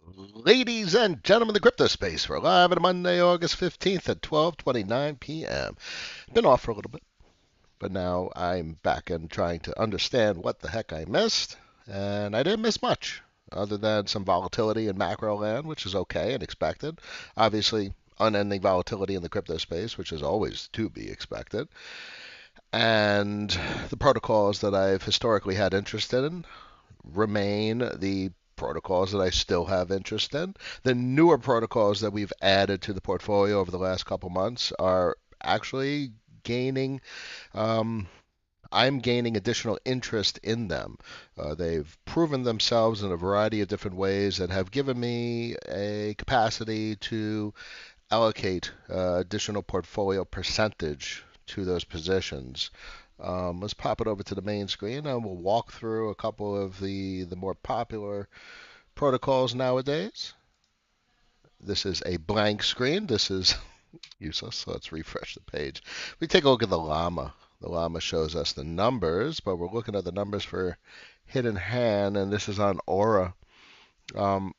Ladies and gentlemen, the crypto space. We're live on Monday, August 15th at 12:29 p.m. Been off for a little bit, but now I'm back and trying to understand what the heck I missed. And I didn't miss much, other than some volatility in macro land, which is okay and expected. Obviously, unending volatility in the crypto space, which is always to be expected. And the protocols that I've historically had interest in remain the protocols that I still have interest in. The newer protocols that we've added to the portfolio over the last couple months are actually gaining. Um, I'm gaining additional interest in them. They've proven themselves in a variety of different ways and have given me a capacity to allocate additional portfolio percentage to those positions. Let's pop it over to the main screen and we'll walk through a couple of the more popular protocols nowadays. This is a blank screen. This is useless, so let's refresh the page. We take a look at the llama. The llama shows us the numbers, but we're looking at the numbers for hidden hand, and this is on Aura. Um,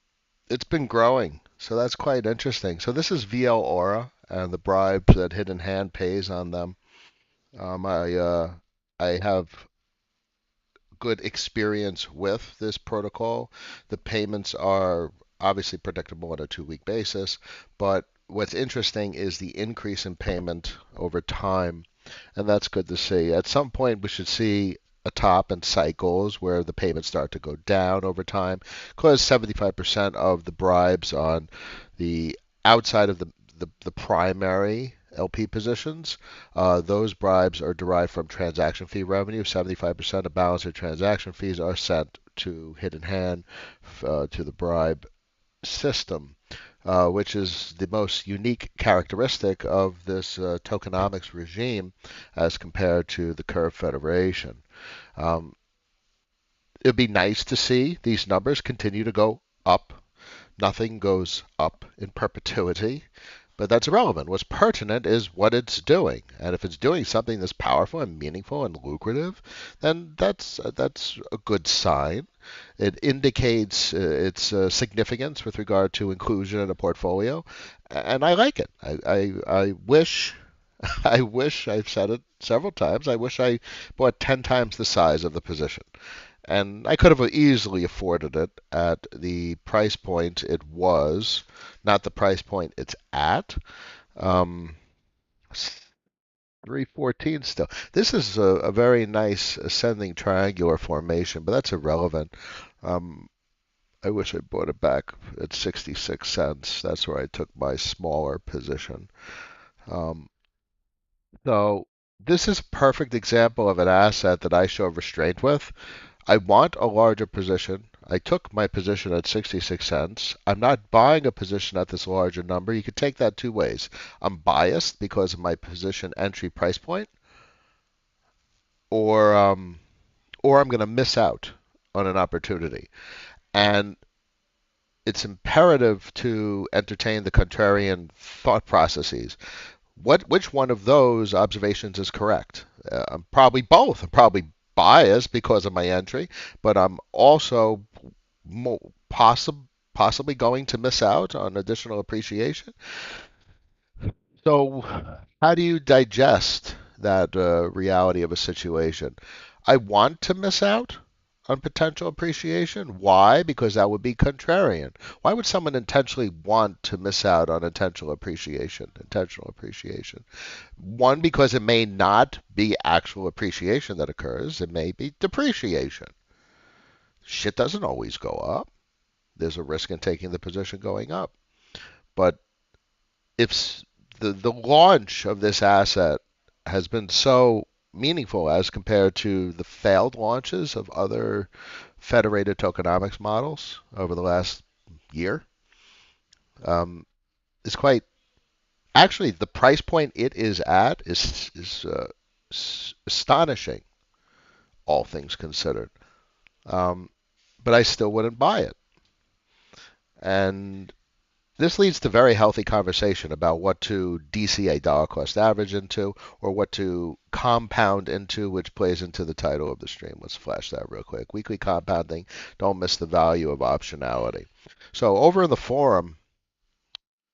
it's been growing, so that's quite interesting. So this is VL Aura and the bribes that Hidden Hand pays on them. Um, I uh, I have good experience with this protocol. The payments are obviously predictable on a 2 week basis, but what's interesting is the increase in payment over time, and that's good to see. At some point, we should see a top in cycles where the payments start to go down over time, because 75% of the bribes on the outside of the primary LP positions, those bribes are derived from transaction fee revenue. 75% of balance of transaction fees are sent to Hidden Hand, to the bribe system, which is the most unique characteristic of this tokenomics regime as compared to the Curve Federation. Um, it'd be nice to see these numbers continue to go up. Nothing goes up in perpetuity, but that's irrelevant. What's pertinent is what it's doing, and if it's doing something that's powerful and meaningful and lucrative, then that's a good sign. It indicates its significance with regard to inclusion in a portfolio, and I like it. I wish. I wish I've said it several times. I wish I bought 10 times the size of the position. And I could have easily afforded it at the price point it was, not the price point it's at. Um, 314 still. This is a very nice ascending triangular formation, but that's irrelevant. Um, I wish I bought it back at 66 cents. That's where I took my smaller position. Um, so this is a perfect example of an asset that I show restraint with. I want a larger position. I took my position at 66 cents. I'm not buying a position at this larger number. You could take that two ways. I'm biased because of my position entry price point, or um, or I'm going to miss out on an opportunity. And it's imperative to entertain the contrarian thought processes. Which one of those observations is correct? Probably both. I'm probably biased because of my entry, but I'm also possibly going to miss out on additional appreciation. So, how do you digest that reality of a situation? I want to miss out on potential appreciation. Why? Because that would be contrarian. Why would someone intentionally want to miss out on intentional appreciation? Intentional appreciation. One, because it may not be actual appreciation that occurs. It may be depreciation. Shit doesn't always go up. There's a risk in taking the position going up. But if the launch of this asset has been so meaningful as compared to the failed launches of other federated tokenomics models over the last year, um, is quite actually the price point it is at is astonishing, all things considered. Um, but I still wouldn't buy it. And this leads to very healthy conversation about what to DCA dollar cost average into or what to compound into, which plays into the title of the stream. Let's flash that real quick. Weekly compounding, don't miss the value of optionality. So over in the forum,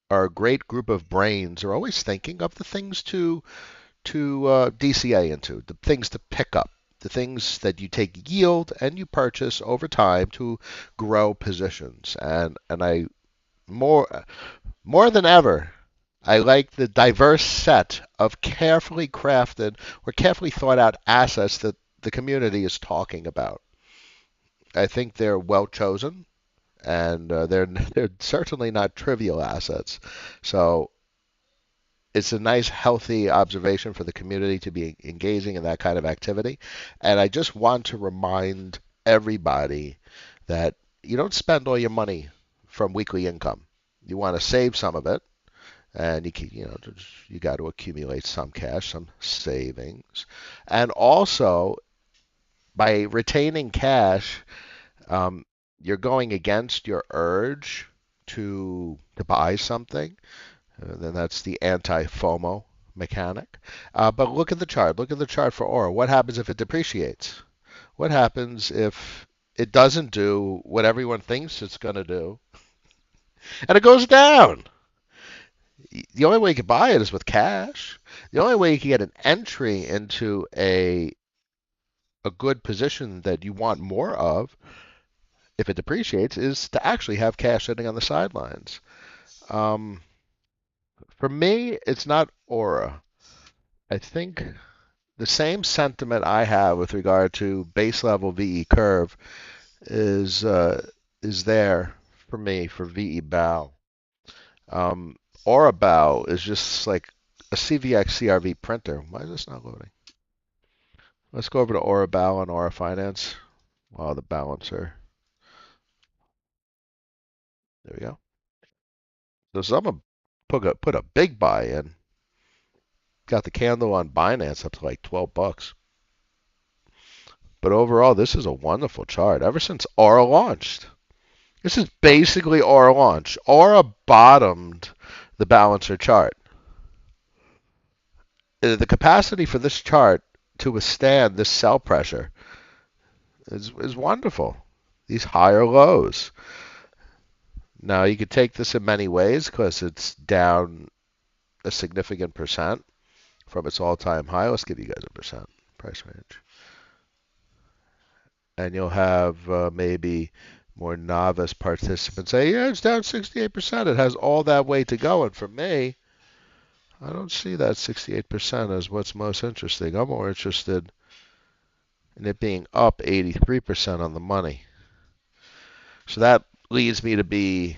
our great group of brains are always thinking of the things to DCA into, the things to pick up, the things that you take yield and you purchase over time to grow positions. And I more than ever, I like the diverse set of carefully crafted or carefully thought out assets that the community is talking about. I think they're well chosen, and they're certainly not trivial assets. So it's a nice, healthy observation for the community to be engaging in that kind of activity. And I just want to remind everybody that you don't spend all your money from weekly income. You want to save some of it, and you got to accumulate some cash, some savings, and also by retaining cash, um, you're going against your urge to buy something. Then that's the anti-FOMO mechanic. But look at the chart. Look at the chart for Aura. What happens if it depreciates? What happens if it doesn't do what everyone thinks it's going to do, and it goes down? The only way you can buy it is with cash. The only way you can get an entry into a good position that you want more of, if it depreciates, is to actually have cash sitting on the sidelines. Um, for me, it's not aura. I think the same sentiment I have with regard to base level VE curve is uh, is there for me for VE bow. Um, Aura bow is just like a CVX CRV printer. Why is this not loading? Let's go over to Aura bow and Aura Finance. Oh, the balancer. There we go. So someone put a big buy in. Got the candle on Binance up to like 12 bucks. But overall, this is a wonderful chart. Ever since Aura launched, this is basically Aura launch. Aura bottomed the balancer chart. The capacity for this chart to withstand this sell pressure is wonderful. These higher lows. Now you could take this in many ways because it's down a significant percent from its all-time high. Let's give you guys a percent price range. And you'll have maybe more novice participants say, yeah, it's down 68%. It has all that way to go. And for me, I don't see that 68% as what's most interesting. I'm more interested in it being up 83% on the money. So that leads me to be,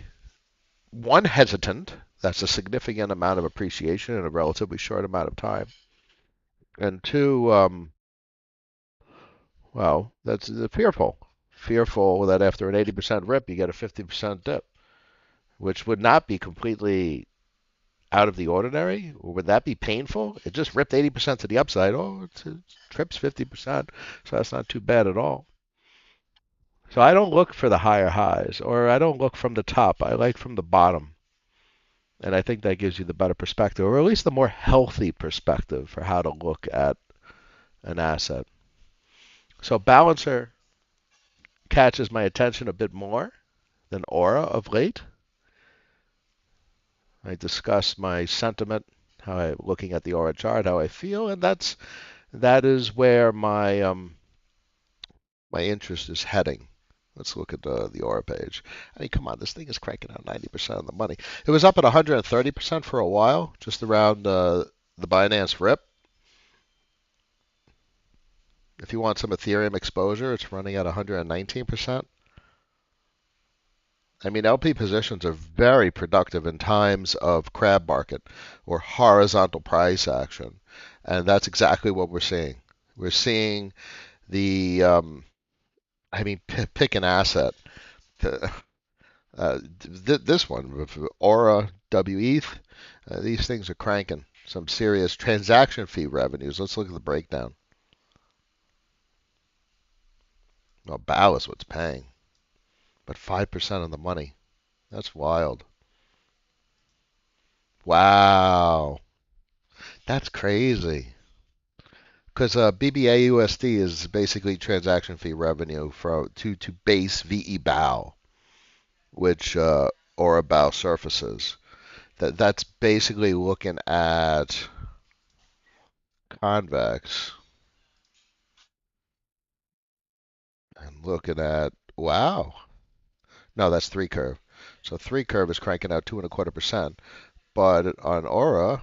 one, hesitant. That's a significant amount of appreciation in a relatively short amount of time. And two, well, that's fearful. Fearful that after an 80% rip, you get a 50% dip, which would not be completely out of the ordinary. Or would that be painful? It just ripped 80% to the upside. Oh, it trips 50%, so that's not too bad at all. So I don't look for the higher highs, or I don't look from the top. I like from the bottom. And I think that gives you the better perspective, or at least the more healthy perspective for how to look at an asset. So Balancer catches my attention a bit more than Aura of late. I discuss my sentiment, looking at the Aura chart, how I feel, and that is where my interest is heading. Let's look at the Aura page. I mean, come on, this thing is cranking out 90% of the money. It was up at 130% for a while, just around the Binance rip. If you want some Ethereum exposure, it's running at 119%. I mean, LP positions are very productive in times of crab market or horizontal price action. And that's exactly what we're seeing. We're seeing pick an asset. This one, with Aura, WETH, these things are cranking some serious transaction fee revenues. Let's look at the breakdown. Well, BAO is what's paying, but 5% of the money. That's wild. Wow, that's crazy. Because BBA USD is basically transaction fee revenue to base VE bow, which or a bow surfaces. That's basically looking at convex and looking at wow. No, that's three curve. So three curve is cranking out 2.25%, but on Aura,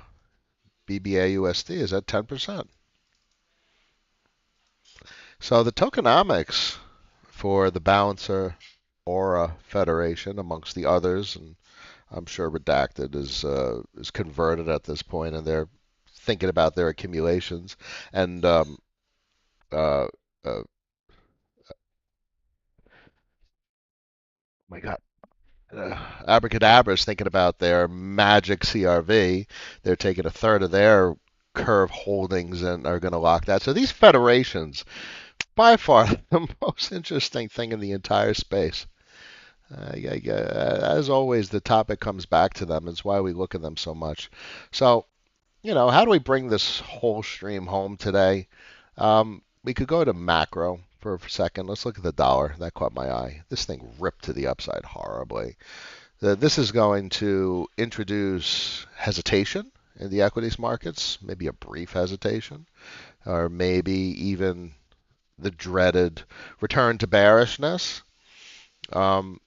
BBA USD is at 10%. So the tokenomics for the balancer Aura Federation, amongst the others, and I'm sure Redacted is converted at this point, and they're thinking about their accumulations. And uh, uh, my God, Abracadabra is thinking about their magic CRV. They're taking a third of their curve holdings and are going to lock that. So these federations, by far the most interesting thing in the entire space. As always, the topic comes back to them. It's why we look at them so much. So, how do we bring this whole stream home today? We could go to macro for a second. Let's look at the dollar. That caught my eye. This thing ripped to the upside horribly. This is going to introduce hesitation in the equities markets, maybe a brief hesitation, or maybe even the dreaded return to bearishness. Um,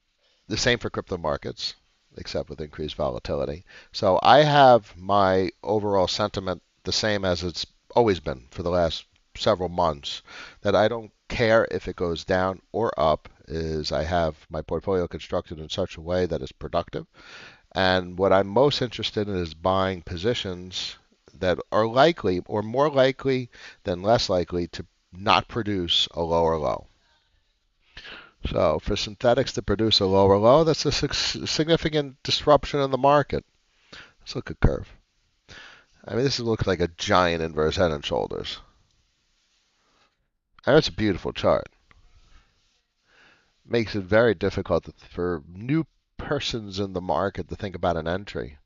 the same for crypto markets, except with increased volatility. So I have my overall sentiment the same as it's always been for the last several months, that I don't care if it goes down or up, is I have my portfolio constructed in such a way that it's productive. And what I'm most interested in is buying positions that are likely or more likely than less likely to not produce a lower low. So for synthetics to produce a lower low, that's a significant disruption in the market. Let's look at curve. I mean, this looks like a giant inverse head and shoulders. And it's a beautiful chart. Makes it very difficult for new persons in the market to think about an entry.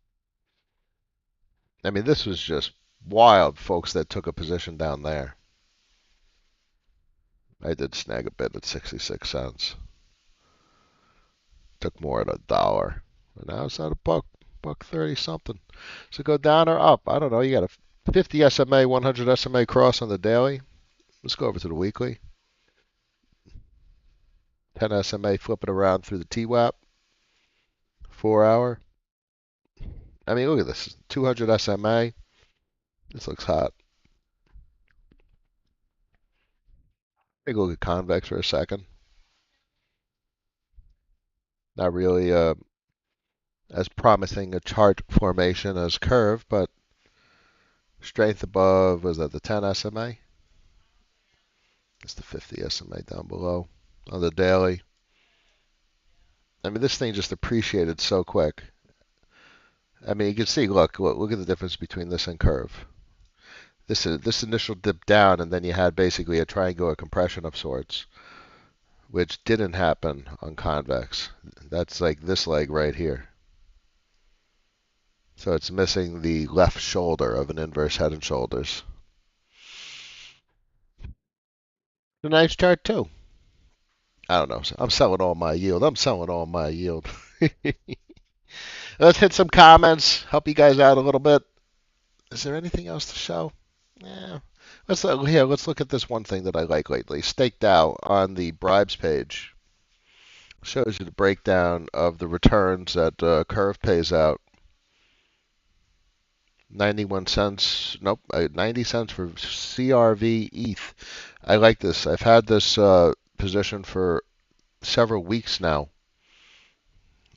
I mean, this was just wild, folks that took a position down there. I did snag a bit at 66 cents. Took more at $1. But now it's at a buck 30 something. So go down or up. I don't know. You got a 50 SMA, 100 SMA cross on the daily. Let's go over to the weekly. 10 SMA flipping around through the TWAP. 4 hour. I mean, look at this. 200 SMA. This looks hot. Take a look at Convex for a second. Not really as promising a chart formation as curve, but strength above, was that the 10 SMA? It's the 50 SMA down below on the daily. I mean, this thing just appreciated so quick. I mean, you can see, look at the difference between this and curve. This initial dip down, and then you had basically a triangular compression of sorts, which didn't happen on convex. That's like this leg right here. So it's missing the left shoulder of an inverse head and shoulders. It's a nice chart too. I don't know. I'm selling all my yield. I'm selling all my yield. Let's hit some comments. Help you guys out a little bit. Is there anything else to show? Yeah. Let's look at this one thing that I like lately. Staked out on the bribes page. Shows you the breakdown of the returns that Curve pays out. 91 cents. Nope, 90 cents for CRV ETH. I like this. I've had this position for several weeks now.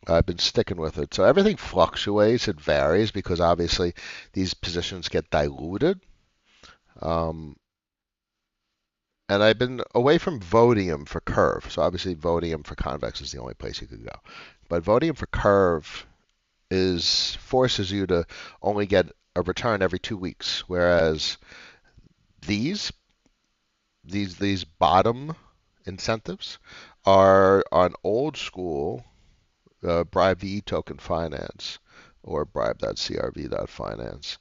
I've been sticking with it. So everything fluctuates. It varies because obviously these positions get diluted. Um, and I've been away from Vodium for Curve. So obviously Vodium for Convex is the only place you could go. But Vodium for Curve forces you to only get a return every 2 weeks, whereas these these bottom incentives are on old school bribe VE token finance, or bribe.crv.finance,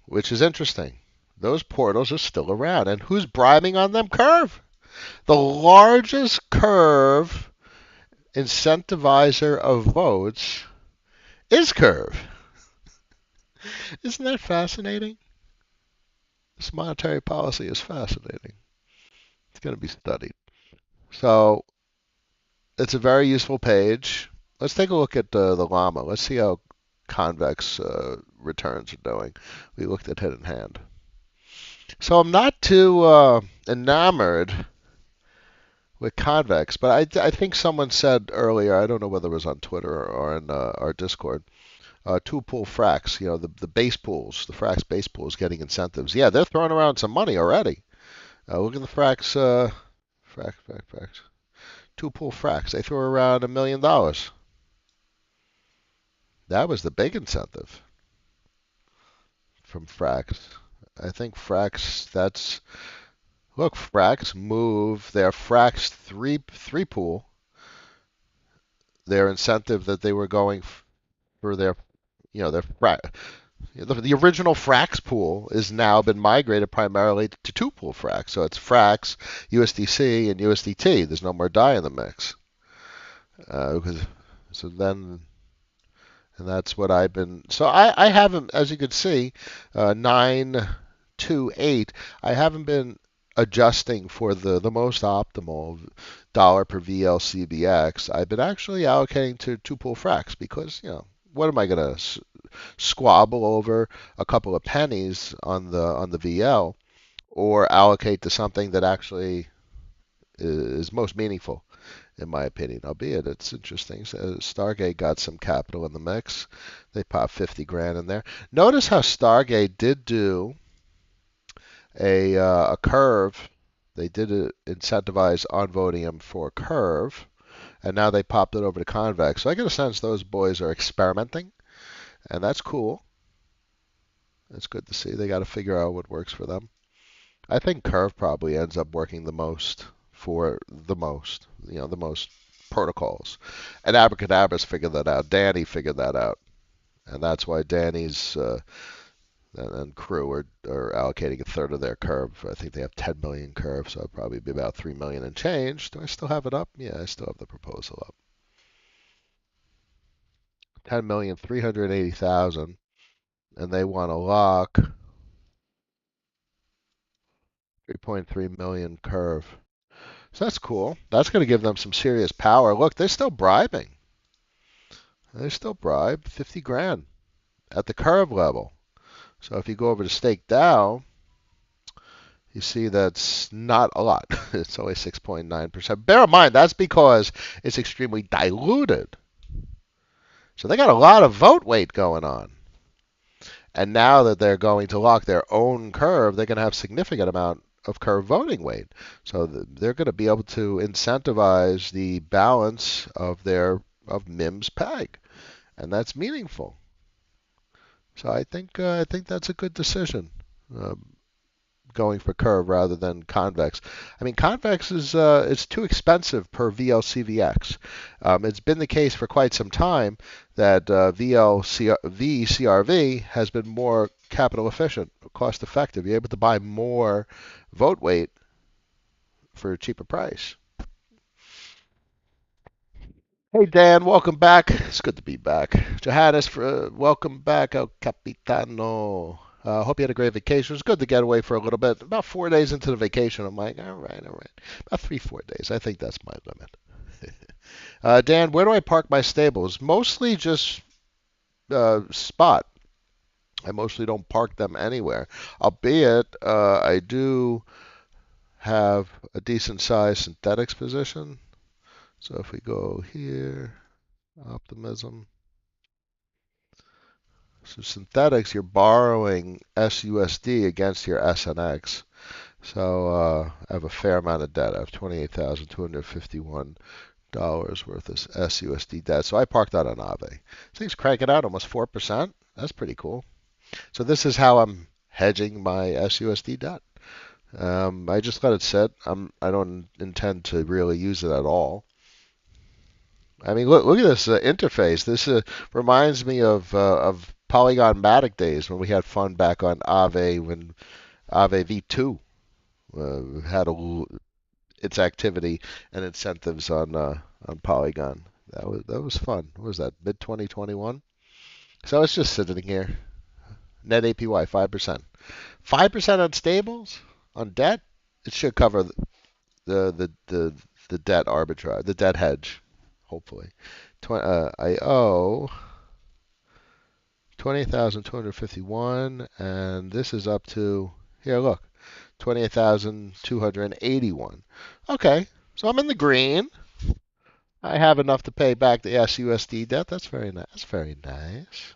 which is interesting. Those portals are still around. And who's bribing on them? Curve. The largest Curve incentivizer of votes is Curve. Isn't that fascinating? This monetary policy is fascinating. It's going to be studied. So it's a very useful page. Let's take a look at the llama. Let's see how convex returns are doing. We looked at hidden hand. So I'm not too enamored with convex, but I think someone said earlier, I don't know whether it was on Twitter or in our Discord, two pool Frax, the base pools, the Frax base pools getting incentives. Yeah, they're throwing around some money already. Look at the Frax, Frax. Two pool Frax. They threw around $1 million. That was the big incentive from Frax. I think Frax, look, Frax move their Frax three pool, their incentive that they were going for their the original Frax pool is now been migrated primarily to two pool Frax. So it's Frax, USDC, and USDT. There's no more DAI in the mix. Because so then and that's what I've been. So I haven't, as you can see, 928. I haven't been adjusting for the most optimal dollar per VLCBX. I've been actually allocating to two pool Frax because what am I going to squabble over a couple of pennies on the VL or allocate to something that actually is most meaningful? In my opinion, albeit it's interesting. So Stargate got some capital in the mix. They popped 50 grand in there. Notice how Stargate did do a curve. They did incentivize on Vodium for curve, and now they popped it over to Convex. So I get a sense those boys are experimenting, and that's cool. It's good to see. They got to figure out what works for them. I think curve probably ends up working the most for the most protocols. And Abracadabra's figured that out. Danny figured that out. And that's why Danny's and crew are allocating a third of their curve. I think they have 10 million curve, so it'll probably be about 3 million and change. Do I still have it up? Yeah, I still have the proposal up. 10,380,000, and they want to lock 3.3 million curve. So that's cool. That's going to give them some serious power. Look, they're still bribing. They still bribe 50 grand at the curve level. So if you go over to stake down, you see that's not a lot. It's only 6.9%. Bear in mind, that's because it's extremely diluted. So they got a lot of vote weight going on. And now that they're going to lock their own curve, they're going to have significant amount of curve voting weight. So they're going to be able to incentivize the balance of MIM's peg, and that's meaningful. So I think that's a good decision, going for curve rather than convex. I mean, convex is it's too expensive per VLCVX. It's been the case for quite some time that VCRV has been more capital efficient, cost effective. You're able to buy more vote weight for a cheaper price. Hey Dan, welcome back. It's good to be back. Johannes, welcome back, El Capitano. Hope you had a great vacation. It was good to get away for a little bit. About 4 days into the vacation, I'm like, all right. About 3, 4 days. I think that's my limit. Dan, where do I park my stables? Mostly just spot. I mostly don't park them anywhere. Albeit, I do have a decent sized synthetics position. So if we go here, optimism. So synthetics, you're borrowing SUSD against your SNX. So I have a fair amount of debt. I have $28,251 worth of SUSD debt. So I parked that on Aave. This thing's cranking out almost 4%. That's pretty cool. So this is how I'm hedging my SUSD debt. I just let it sit. I don't intend to really use it at all. I mean, look at this interface. This reminds me of Polygon Matic days when we had fun back on Aave when Aave V2 had its activity and incentives on Polygon. That was fun. What was that? Mid 2021. So it's just sitting here. Net APY 5%. 5% on stables on debt. It should cover the debt arbitrage, the debt hedge. Hopefully, I owe 20,251, and this is up to here. Look, 28,281. Okay, so I'm in the green. I have enough to pay back the SUSD debt. That's very nice. That's very nice.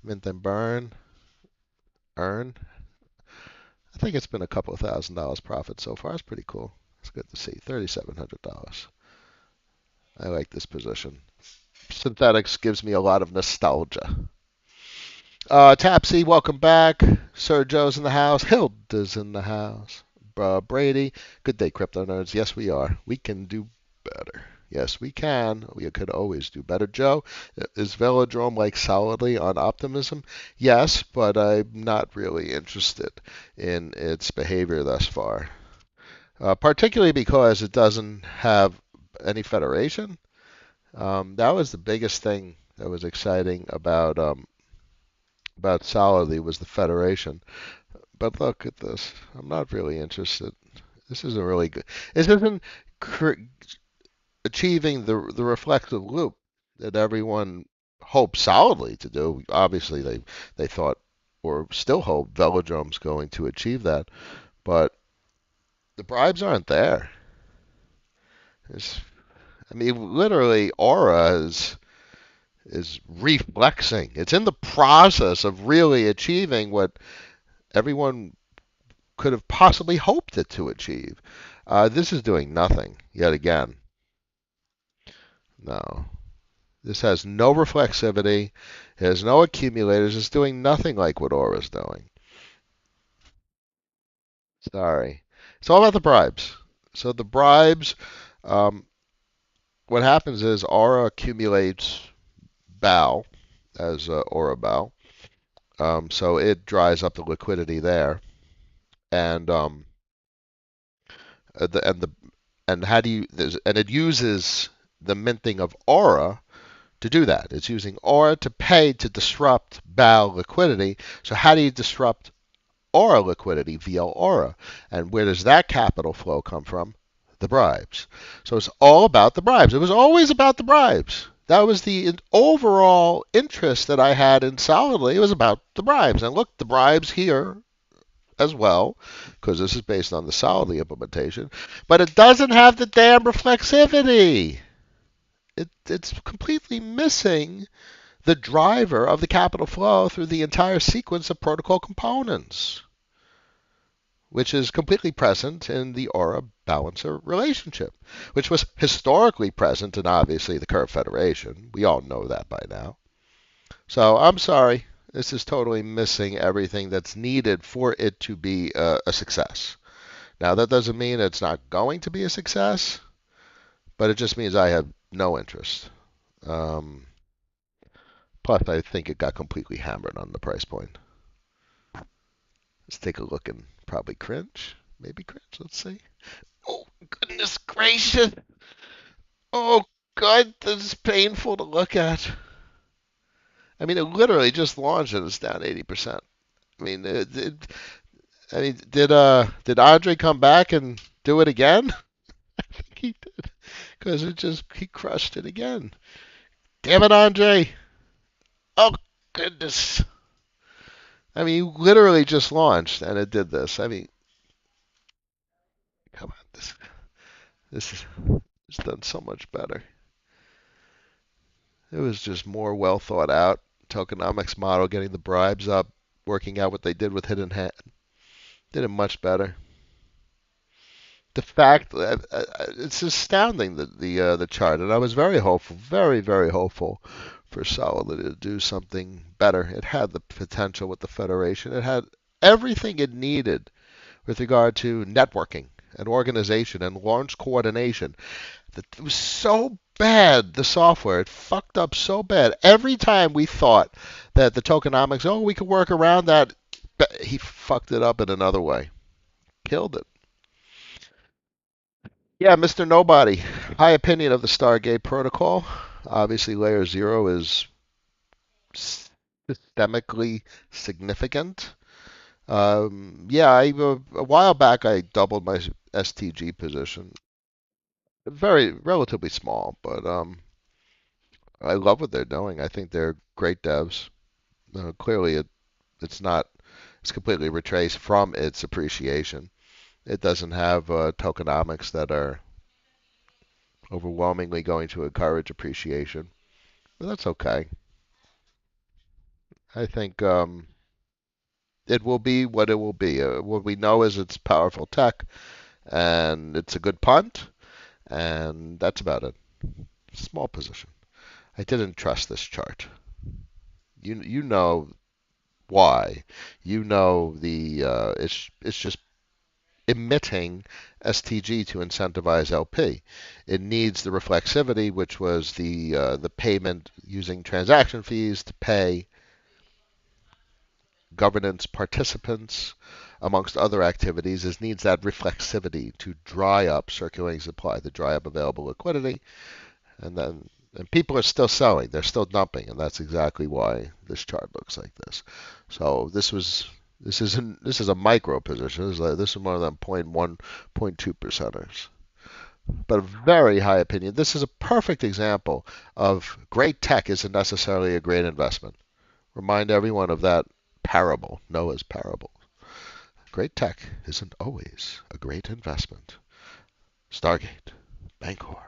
Mint and burn, earn. I think it's been a couple of $1,000 profit so far. It's pretty cool. It's good to see. $3,700. I like this position. Synthetics gives me a lot of nostalgia. Tapsy, welcome back. Sir Joe's in the house. Hilda's in the house. Brady, good day, crypto nerds. Yes, we are. We can do better. Yes, we can. We could always do better. Joe, is Velodrome like solidly on optimism? Yes, but I'm not really interested in its behavior thus far. Particularly because it doesn't have any federation. That was the biggest thing that was exciting about solidly was the federation. But look at this. I'm not really interested. This isn't really good. This isn't achieving the reflexive loop that everyone hoped solidly to do. Obviously, they thought or still hope Velodrome's going to achieve that, but the bribes aren't there. It's, I mean, literally, Aura is reflexing. It's in the process of really achieving what everyone could have possibly hoped it to achieve. This is doing nothing yet again. No. This has no reflexivity. It has no accumulators. It's doing nothing like what Aura's doing. Sorry. It's all about the bribes. So the bribes, um, what happens is Aura accumulates BAL as Aura BAL. So it dries up the liquidity there. And the and the and how do you and it uses the minting of Aura to do that. It's using Aura to pay to disrupt BAL liquidity. So how do you disrupt Aura liquidity via Aura? And where does that capital flow come from? The bribes. So it's all about the bribes. It was always about the bribes. That was the overall interest that I had in Solidly. It was about the bribes. And look, the bribes here as well, because this is based on the Solidly implementation. But it doesn't have the damn reflexivity. It's completely missing the driver of the capital flow through the entire sequence of protocol components, which is completely present in the Aura balancer relationship, which was historically present in obviously the Curve Federation. We all know that by now. So I'm sorry. This is totally missing everything that's needed for it to be a success. Now, that doesn't mean it's not going to be a success, but it just means I have no interest. Um, Plus, I think it got completely hammered on the price point. Let's take a look and probably cringe. Maybe cringe. Let's see. Oh, goodness gracious. Oh, God, this is painful to look at. I mean, it literally just launched and it's down 80%. I mean, did Andre come back and do it again? I think he did, because he crushed it again. Damn it, Andre! Oh goodness! I mean, you literally just launched and it did this. I mean, come on, this is it's done so much better. It was just more well thought out tokenomics model, getting the bribes up, working out what they did with Hidden Hand. Did it much better. The fact it's astounding the chart, and I was very hopeful, very hopeful for Solidity to do something better. It had the potential with the Federation. It had everything it needed with regard to networking and organization and launch coordination. It was so bad, the software. It fucked up so bad. Every time we thought that the tokenomics, oh, we could work around that, he fucked it up in another way. Killed it. Yeah, Mr. Nobody. High opinion of the Stargate protocol. Obviously, layer zero is systemically significant. Yeah, a while back I doubled my STG position. Very relatively small, but I love what they're doing. I think they're great devs. Clearly, it's not. It's completely retraced from its appreciation. It doesn't have tokenomics that are overwhelmingly going to encourage appreciation, but that's okay. I think it will be what it will be. What we know is it's powerful tech, and it's a good punt, and that's about it. Small position. I didn't trust this chart. You know why? You know the it's just emitting STG to incentivize LP. It needs the reflexivity, which was the payment using transaction fees to pay governance participants, amongst other activities. It needs that reflexivity to dry up circulating supply, to dry up available liquidity, and people are still selling. They're still dumping, and that's exactly why this chart looks like this. So this is a micro position. This is one of them 0.1, 0.2 percenters. But a very high opinion. This is a perfect example of great tech isn't necessarily a great investment. Remind everyone of that parable, Noah's parable. Great tech isn't always a great investment. Stargate, Bancor,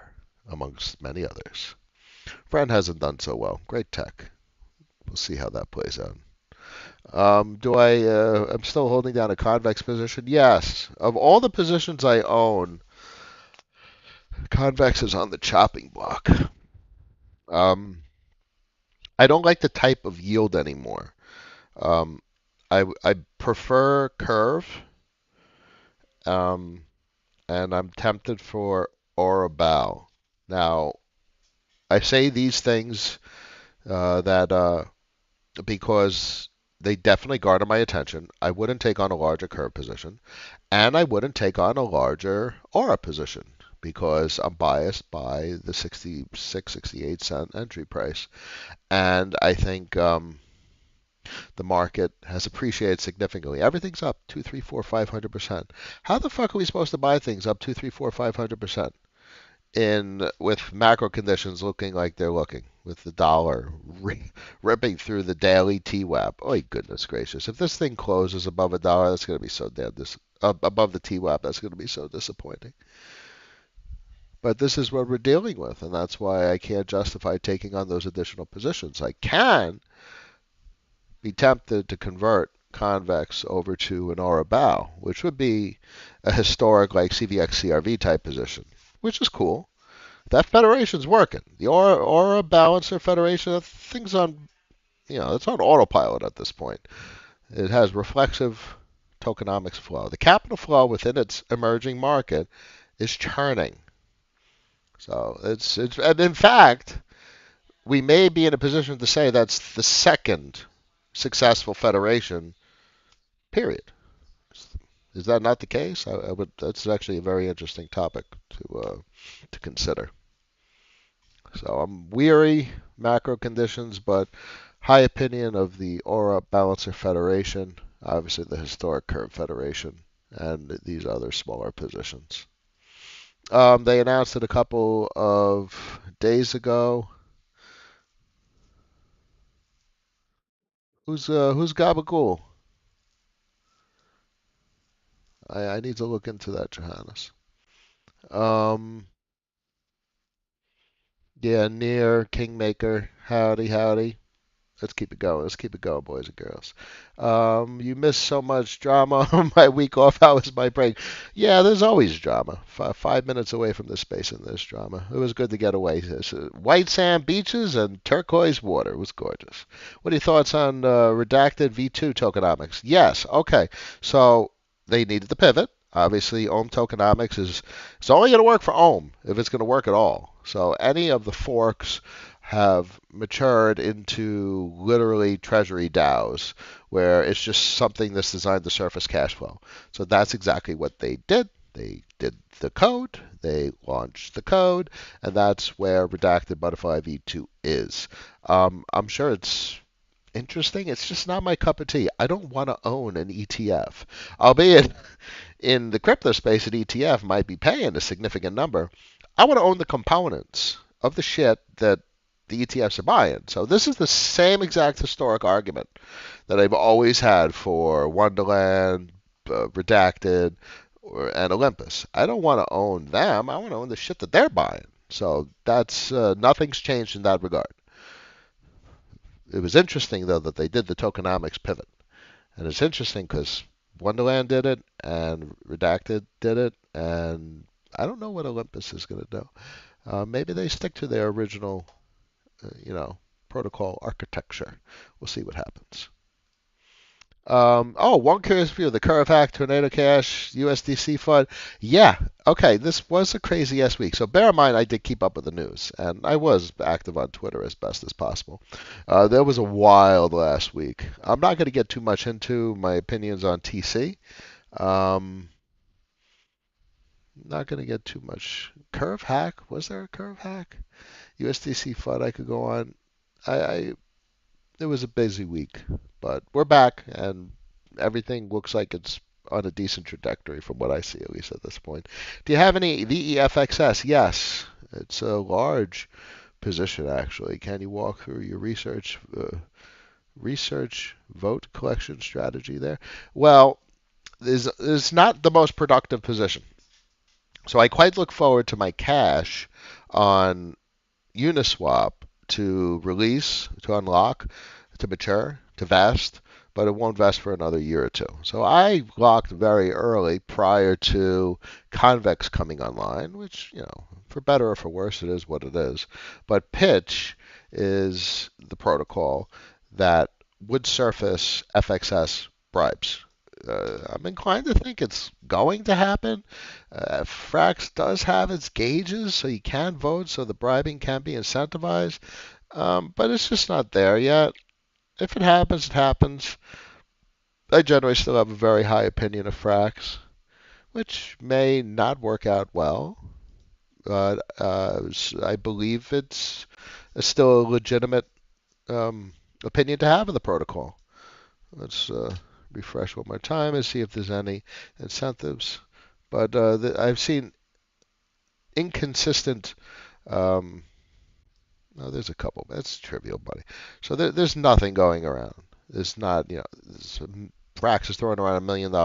amongst many others. Friend hasn't done so well. Great tech. We'll see how that plays out. I'm still holding down a convex position? Yes. Of all the positions I own, convex is on the chopping block. Um, I don't like the type of yield anymore. Um, I prefer curve, um, and I'm tempted for or a bow. Now, I say these things that because they definitely garner my attention. I wouldn't take on a larger curve position, and I wouldn't take on a larger aura position because I'm biased by the 66, 68 cent entry price. And I think the market has appreciated significantly. Everything's up 2, 3, 4, 500%. How the fuck are we supposed to buy things up 2, 3, 4, 500% in with macro conditions looking like they're looking, with the dollar ripping through the daily TWAP? Oh, goodness gracious! If this thing closes above $1, that's going to be so dead. Above the TWAP, that's going to be so disappointing. But this is what we're dealing with, and that's why I can't justify taking on those additional positions. I can be tempted to convert convex over to an aura bow, which would be a historic like CVX CRV type position, which is cool. That federation's working. The aura balancer federation, that thing's on, it's on autopilot at this point. It has reflexive tokenomics flow. The capital flow within its emerging market is churning. So and in fact, we may be in a position to say that's the second successful federation, period. Is that not the case? That's actually a very interesting topic to consider. So I'm weary macro conditions, but high opinion of the Aura Balancer Federation, obviously the historic Curve Federation, and these other smaller positions. They announced it a couple of days ago. Who's Gabagool? I need to look into that, Johannes. Um, yeah, near Kingmaker. Howdy, howdy. Let's keep it going. Let's keep it going, boys and girls. You missed so much drama on my week off. How was my break? Yeah, there's always drama. 5 minutes away from the space and there's drama. It was good to get away. White sand beaches and turquoise water. It was gorgeous. What are your thoughts on Redacted V2 tokenomics? Yes. Okay. So they needed the pivot. Obviously, Ohm tokenomics is it's only going to work for Ohm if it's going to work at all. So any of the forks have matured into literally treasury DAOs, where it's just something that's designed to surface cash flow. So that's exactly what they did. They did the code, they launched the code, and that's where Redacted Butterfly V2 is. I'm sure it's interesting. It's just not my cup of tea. I don't want to own an ETF, albeit in the crypto space, an ETF might be paying a significant number. I want to own the components of the shit that the ETFs are buying. So this is the same exact historic argument that I've always had for Wonderland, Redacted, and Olympus. I don't want to own them. I want to own the shit that they're buying. So that's nothing's changed in that regard. It was interesting though that they did the tokenomics pivot, and it's interesting because Wonderland did it and Redacted did it, and I don't know what Olympus is going to do. Maybe they stick to their original, protocol architecture. We'll see what happens. One curious view: the Curve Hack, Tornado Cash, USDC fund. Yeah, okay, this was a crazy ass week. So bear in mind, I did keep up with the news, and I was active on Twitter as best as possible. There was a wild last week. I'm not going to get too much into my opinions on TC. Um, not going to get too much. Curve Hack? Was there a Curve Hack? USDC fund I could go on. I It was a busy week, but we're back, and everything looks like it's on a decent trajectory from what I see, at least at this point. Do you have any VEFXS? Yes, it's a large position actually. Can you walk through your research vote collection strategy there? Well, is not the most productive position. So I quite look forward to my cash on Uniswap to release, to unlock, to mature, to vest, but it won't vest for another year or two. So I locked very early prior to Convex coming online, which, for better or for worse, it is what it is. But Pitch is the protocol that would surface FXS bribes. I'm inclined to think it's going to happen. Frax does have its gauges, so you can vote, so the bribing can be incentivized, but it's just not there yet. If it happens, it happens. I generally still have a very high opinion of Frax, which may not work out well, but I believe it's still a legitimate opinion to have of the protocol. Let's refresh one more time and see if there's any incentives. But I've seen inconsistent. No, there's a couple. That's trivial, buddy. So there's nothing going around. There's not, Frax is throwing around $1 million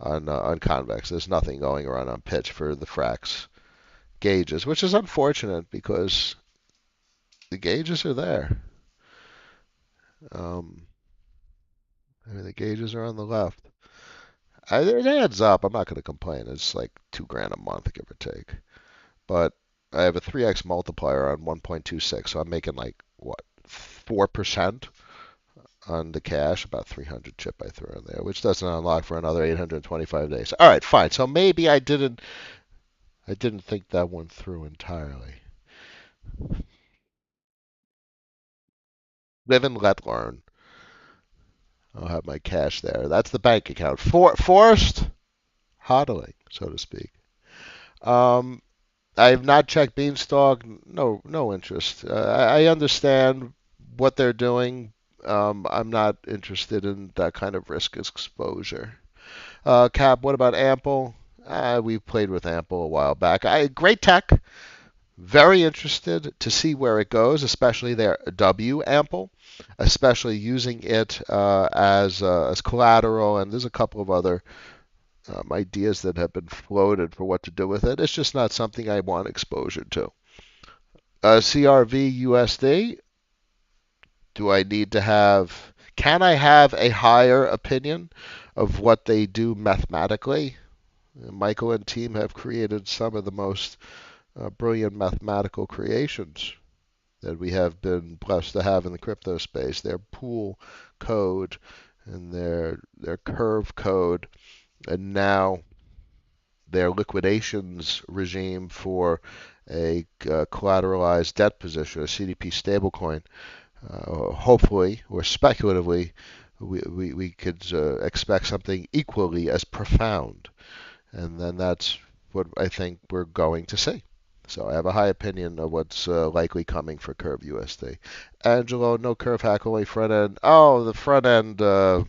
on Convex. There's nothing going around on pitch for the Frax gauges, which is unfortunate because the gauges are there. The gauges are on the left. It adds up. I'm not going to complain. It's like $2,000 a month, give or take. But I have a 3x multiplier on 1.26, so I'm making like what 4% on the cash, about 300 chip I threw in there, which doesn't unlock for another 825 days. All right, fine. So maybe I didn't think that one through entirely. Live and let learn. I'll have my cash there. That's the bank account. Forced hodling, so to speak. Um, I have not checked Beanstalk. No interest. I understand what they're doing. I'm not interested in that kind of risk exposure. Cap, what about Ample? We played with Ample a while back. Great tech. Very interested to see where it goes, especially their W Ample, especially using it as collateral. And there's a couple of other ideas that have been floated for what to do with it. It's just not something I want exposure to. CRV USD, do I need to have, can I have a higher opinion of what they do mathematically? Michael and team have created some of the most brilliant mathematical creations that we have been blessed to have in the crypto space. Their pool code and their curve code, and now their liquidations regime for a collateralized debt position, a CDP stablecoin. Hopefully, or speculatively, we could expect something equally as profound. And then that's what I think we're going to see. So I have a high opinion of what's likely coming for Curve USD. Angelo, no Curve hack, only front end. Oh, the front end, the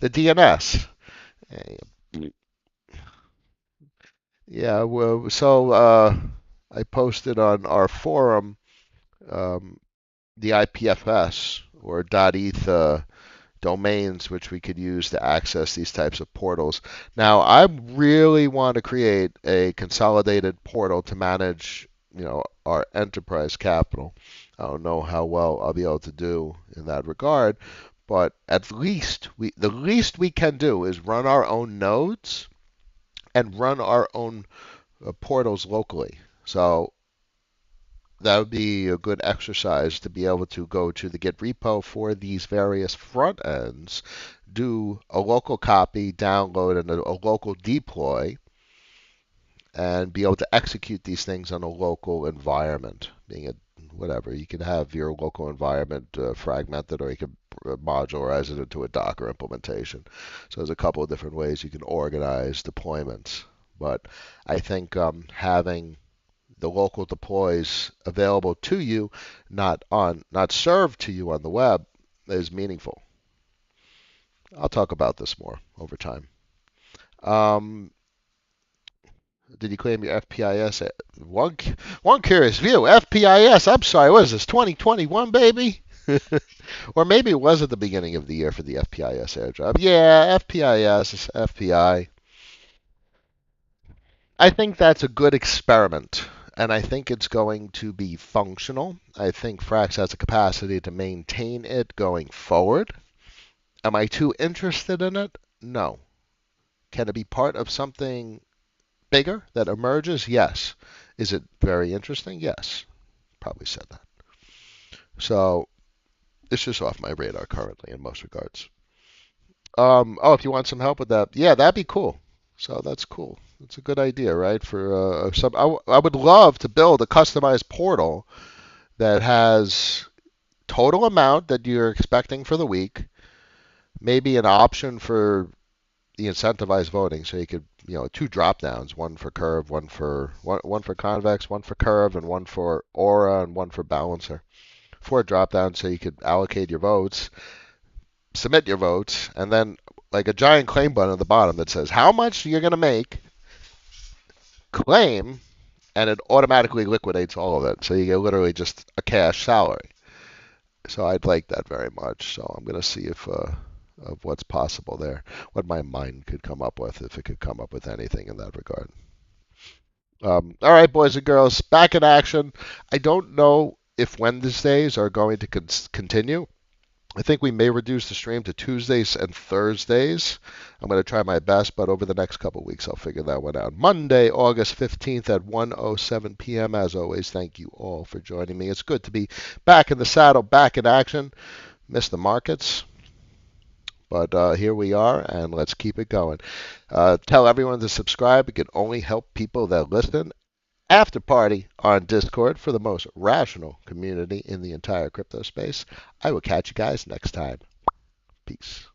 DNS. Yeah, well, so I posted on our forum um, the IPFS or .eth domains which we could use to access these types of portals. Now, I really want to create a consolidated portal to manage, our enterprise capital. I don't know how well I'll be able to do in that regard, but at least the least we can do is run our own nodes and run our own portals locally. So that would be a good exercise to be able to go to the Git repo for these various front ends, do a local copy, download, and a local deploy, and be able to execute these things on a local environment. Being a whatever, you can have your local environment fragmented, or you can modularize it into a Docker implementation. So there's a couple of different ways you can organize deployments. But I think having the local deploys available to you, not served to you on the web, is meaningful. I'll talk about this more over time. Um, did you claim your FPIS? One curious view. FPIS. I'm sorry. What is this? 2021, baby? Or maybe it was at the beginning of the year for the FPIS airdrop. Yeah, FPIS, FPI. I think that's a good experiment, and I think it's going to be functional. I think Frax has the capacity to maintain it going forward. Am I too interested in it? No. Can it be part of something bigger that emerges? Yes. Is it very interesting? Yes. Probably said that. So it's just off my radar currently in most regards. Oh, if you want some help with that, yeah, that'd be cool. So that's cool. It's a good idea, right? For I would love to build a customized portal that has total amount that you're expecting for the week, maybe an option for the incentivized voting, so you could, two drop downs, one for Curve, one for Convex, one for Curve, and one for Aura, and one for Balancer. Four drop downs, so you could allocate your votes, submit your votes, and then like a giant claim button at the bottom that says how much you're going to make, claim, and it automatically liquidates all of it. So you get literally just a cash salary. So I'd like that very much. So I'm going to see if of what's possible there, what my mind could come up with, if it could come up with anything in that regard. All right, boys and girls, back in action. I don't know if Wednesdays are going to continue. I think we may reduce the stream to Tuesdays and Thursdays. I'm going to try my best, but over the next couple of weeks, I'll figure that one out. Monday, August 15th at 1:07 p.m. As always, thank you all for joining me. It's good to be back in the saddle, back in action. Missed the markets, but here we are, and let's keep it going. Tell everyone to subscribe. It can only help people that listen. After party on Discord for the most rational community in the entire crypto space. I will catch you guys next time. Peace.